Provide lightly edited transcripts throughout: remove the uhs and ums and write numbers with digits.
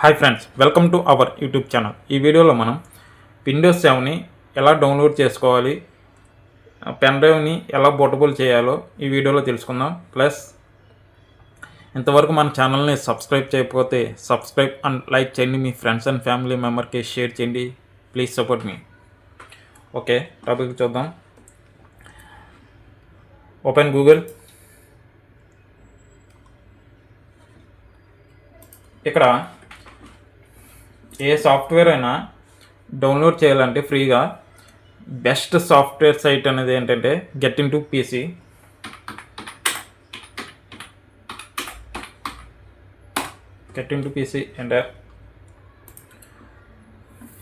Hi friends, welcome to our YouTube channel. ఈ వీడియోలో మనం విండోస్ 7ని ఎలా డౌన్లోడ్ చేసుకోవాలి, పెన్ డ్రైవ్ని ఎలా బూటబుల్ చేయాలో ఈ వీడియోలో తెలుసుకుందాం. ప్లస్ ఇంతవరకు మన ఛానల్ని సబ్స్క్రైబ్ చేయకపోతే సబ్స్క్రైబ్ అండ్ లైక్ చేయండి. మీ ఫ్రెండ్స్ అండ్ ఫ్యామిలీ మెంబర్కి షేర్ చేయండి. ప్లీజ్ సపోర్ట్ మీ. ఓకే, టాపిక్ చూద్దాం. Open Google. ఇక్కడ ఏ సాఫ్ట్వేర్ అయినా డౌన్లోడ్ చేయాలంటే ఫ్రీగా బెస్ట్ సాఫ్ట్వేర్ సైట్ అనేది ఏంటంటే get into PC. Get into PC enter.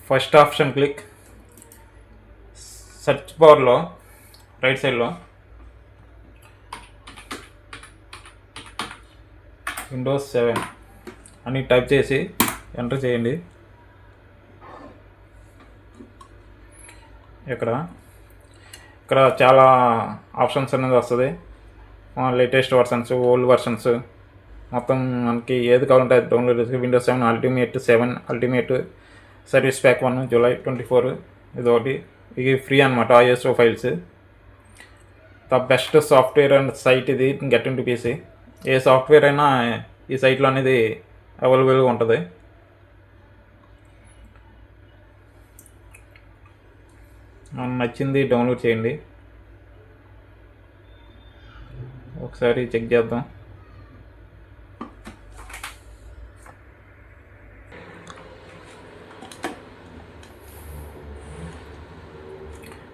First option click. Search బార్లో రైట్ సైడ్లో విండోస్ 7 అని టైప్ చేసి ఎంటర్ చేయండి. ఇక్కడ చాలా ఆప్షన్స్ అనేది వస్తుంది. లేటెస్ట్ వర్షన్స్, ఓల్డ్ వర్షన్స్, మొత్తం మనకి ఏది కావాలంటే అది డౌన్లోడ్ చేసి Windows 7 ultimate service pack 1 July 24 ఇది ఒకటి. ఇది ఫ్రీ అనమాట. ISO files. The best software and site ఇది గెట్ ఇన్ టు పీసీ. ఏ సాఫ్ట్వేర్ అయినా ఈ సైట్లో అనేది అవైలబుల్గా ఉంటుంది. మనకు నచ్చింది డౌన్లోడ్ చేయండి. ఒకసారి చెక్ చేద్దాం.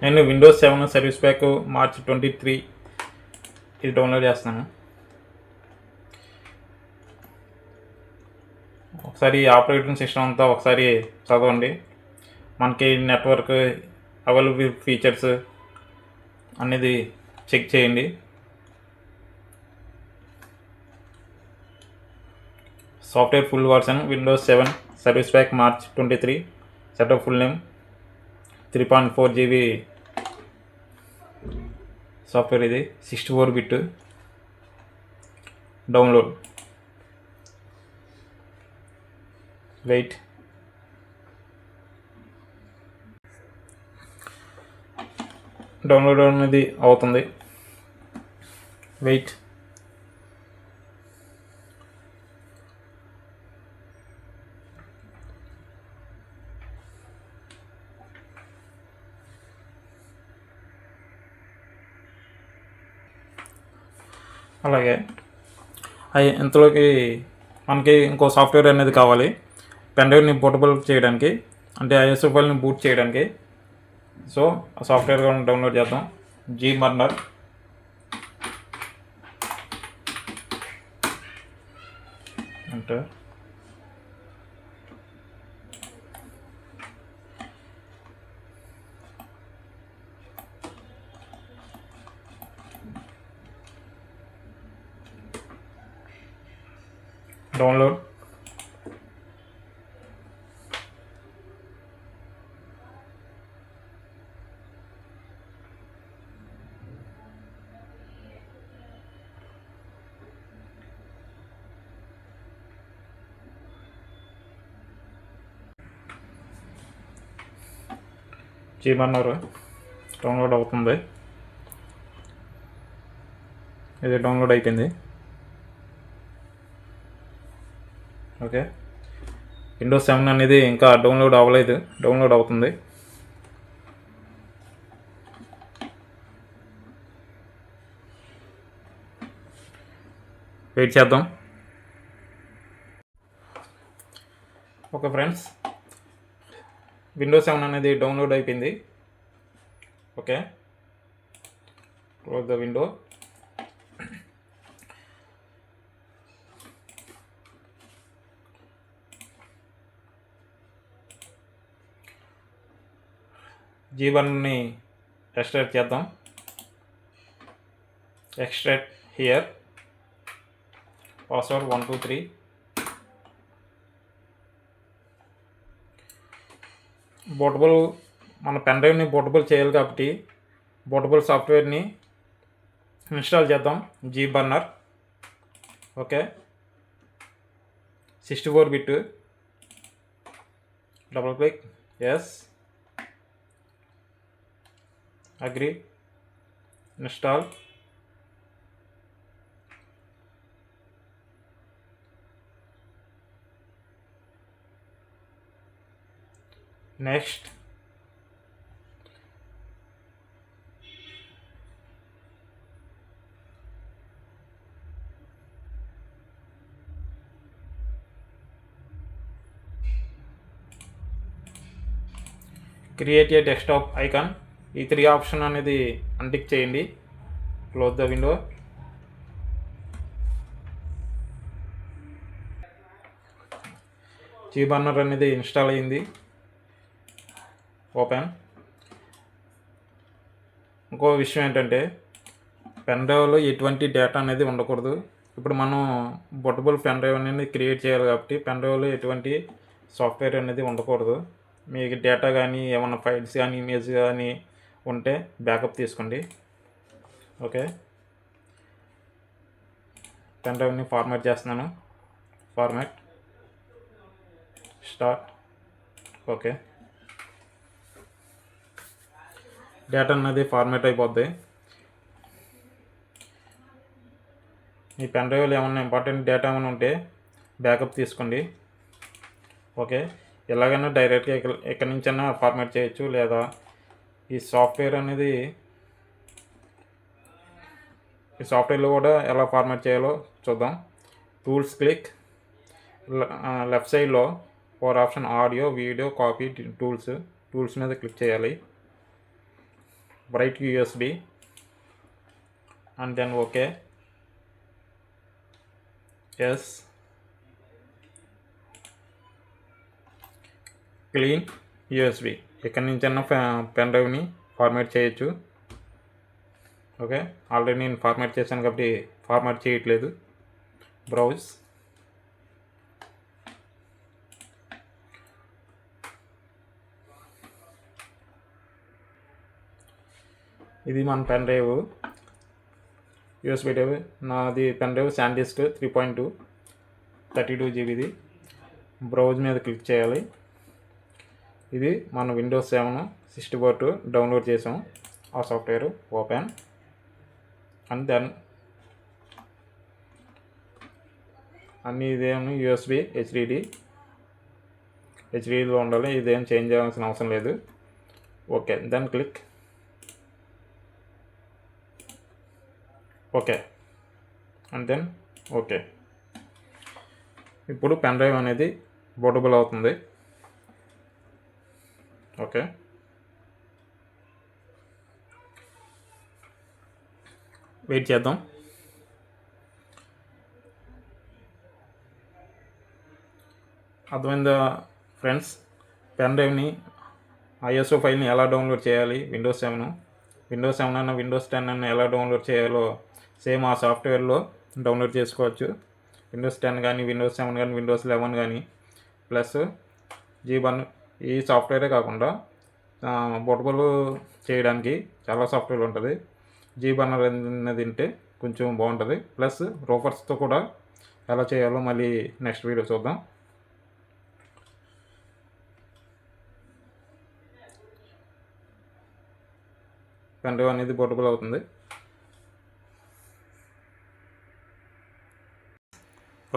నేను విండోస్ 7 సర్వీస్ ప్యాక్ మార్చ్ 23 ఇది డౌన్లోడ్ చేస్తాను. ఒకసారి ఆపరేటింగ్ సిస్టమ్ అంతా ఒకసారి చదవండి. మనకి నెట్వర్క్ అవైలబుల్ ఫీచర్స్ అనేది చెక్ చేయండి. Software full version Windows 7 service pack March 23 setup full name 3.4 GB software. ఇది 64 బిట్ డౌన్లోడ్. వెయిట్. డౌన్లోడ్ అనేది అవుతుంది. వెయిట్. అలాగే ఇంతలోకి మనకి ఇంకో సాఫ్ట్వేర్ అనేది కావాలి పెన్ డ్రైవ్ని బూటబుల్ చేయడానికి, అంటే ISO ఫైల్ని బూట్ చేయడానికి. సో ఆ సాఫ్ట్వేర్ డౌన్లోడ్ చేద్దాం. Gburner. అంటే డౌన్లోడ్. Gburner డౌన్లోడ్ అవుతుంది. ఇది డౌన్లోడ్ అయిపోయింది. ఓకే, విండోస్ 7 అనేది ఇంకా డౌన్లోడ్ అవ్వలేదు, డౌన్లోడ్ అవుతుంది. వెయిట్ చేద్దాం. ఓకే ఫ్రెండ్స్, విండోస్ 7 అనేది డౌన్లోడ్ అయిపోయింది. Okay, close the window. Gburnerని ఎక్స్ట్రాక్ట్ చేద్దాం. Extract here. పాస్వర్డ్ 123. బూటబుల్ మన పెన్ డ్రైవ్ని బూటబుల్ చేయాలి కాబట్టి బూటబుల్ సాఫ్ట్వేర్ని ఇన్స్టాల్ చేద్దాం. Gburner. Okay, 64 bit double click, yes, agree, install. Next, create a desktop icon. ఈ 3 ఆప్షన్ అనేది అన్టిక్ చేయండి. Close the window. జీబర్నర్ అనేది ఇన్స్టాల్ అయింది. ఓపెన్. ఇంకో విషయం ఏంటంటే పెన్ డ్రైవ్లో ఎటువంటి డేటా అనేది ఉండకూడదు. ఇప్పుడు మనం పోర్టబుల్ పెన్ డ్రైవ్ అనేది క్రియేట్ చేయాలి కాబట్టి పెన్ డ్రైవ్లో ఎటువంటి సాఫ్ట్వేర్ అనేది ఉండకూడదు. మీకు డేటా కానీ ఏమన్నా ఫైల్స్ కానీ ఇమేజ్ కానీ ఉంటే బ్యాకప్ తీసుకోండి. ఓకే, పెన్ డ్రైవ్ని ఫార్మాట్ చేస్తున్నాను. Format, start. ఓకే, డేటా అనేది ఫార్మాట్ అయిపోద్ది. మీ పెన్ డ్రైవ్లో ఏమన్నా ఇంపార్టెంట్ డేటా ఏమైనా ఉంటే బ్యాకప్ తీసుకోండి. ఓకే, ఎలాగైనా డైరెక్ట్గా ఎక్కడి నుంచైనా ఫార్మాట్ చేయొచ్చు, లేదా ఈ సాఫ్ట్వేర్లో కూడా ఎలా ఫార్మాట్ చేయాలో చూద్దాం. టూల్స్ క్లిక్, లెఫ్ట్ సైడ్లో 4 option audio, video, copy, tools మీద క్లిక్ చేయాలి. Right USB and then okay, yes, clean USB. ఎక్కడి నుంచైనా పెన్ డ్రైవ్ని ఫార్మాట్ చేయొచ్చు. ఓకే, ఆల్రెడీ నేను ఫార్మాట్ చేశాను కాబట్టి ఫార్మాట్ చేయట్లేదు. బ్రౌజ్. ఇది మన పెన్ డ్రైవ్, USB డ్రైవ్. నాది పెన్ డ్రైవ్ శాండిస్క్ 3.2 32 GBది. బ్రౌజ్ మీద క్లిక్ చేయాలి. ఇది మన విండోస్ 7 64 డౌన్లోడ్ చేసాం ఆ సాఫ్ట్వేర్. ఓపెన్ అండ్ దెన్ అన్నీ ఇదేమో USB హెచ్డిలో ఉండాలి. ఇదేం చేంజ్ చేయాల్సిన అవసరం లేదు. Okay, then click okay and then okay. ఇప్పుడు పెన్ డ్రైవ్ అనేది పోర్టబుల్ అవుతుంది. ఓకే, వెయిట్ చేద్దాం. అర్థమైందా ఫ్రెండ్స్? పెన్ డ్రైవ్ని ISO ఫైల్ని ఎలా డౌన్లోడ్ చేయాలి, విండోస్ 7 అయినా విండోస్ 10 అయినా ఎలా డౌన్లోడ్ చేయాలో సేమ్ ఆ సాఫ్ట్వేర్లో డౌన్లోడ్ చేసుకోవచ్చు. విండోస్ 10 కానీ, విండోస్ 7 కానీ, విండోస్ 11 కానీ. ప్లస్ జీబర్నర్ ఈ సాఫ్ట్వేరే కాకుండా పోర్టబుల్ చేయడానికి చాలా సాఫ్ట్వేర్ ఉంటుంది. జీబర్నర్ అనేది తింటే కొంచెం బాగుంటుంది. ప్లస్ రోఫర్స్తో కూడా ఎలా చేయాలో మళ్ళీ నెక్స్ట్ వీడియో చూద్దాం. పెన్ డ్రైవ్ అనేది పోర్టబుల్ అవుతుంది.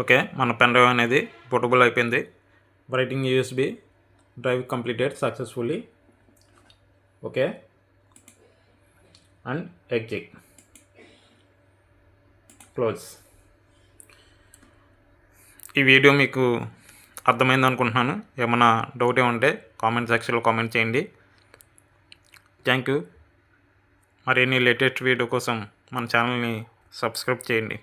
ఓకే, మన పెన్ డ్రైవ్ అనేది పోర్టబుల్ అయిపోయింది. Writing USB drive completed successfully. Okay, and exit, close. ఈ వీడియో మీకు అర్థమైంది అనుకుంటున్నాను. ఏమైనా డౌట్ ఏమంటే కామెంట్ సెక్షన్లో కామెంట్ చేయండి. Thank you. మరిన్ని లేటెస్ట్ వీడియో కోసం మన ఛానల్ని సబ్స్క్రైబ్ చేయండి.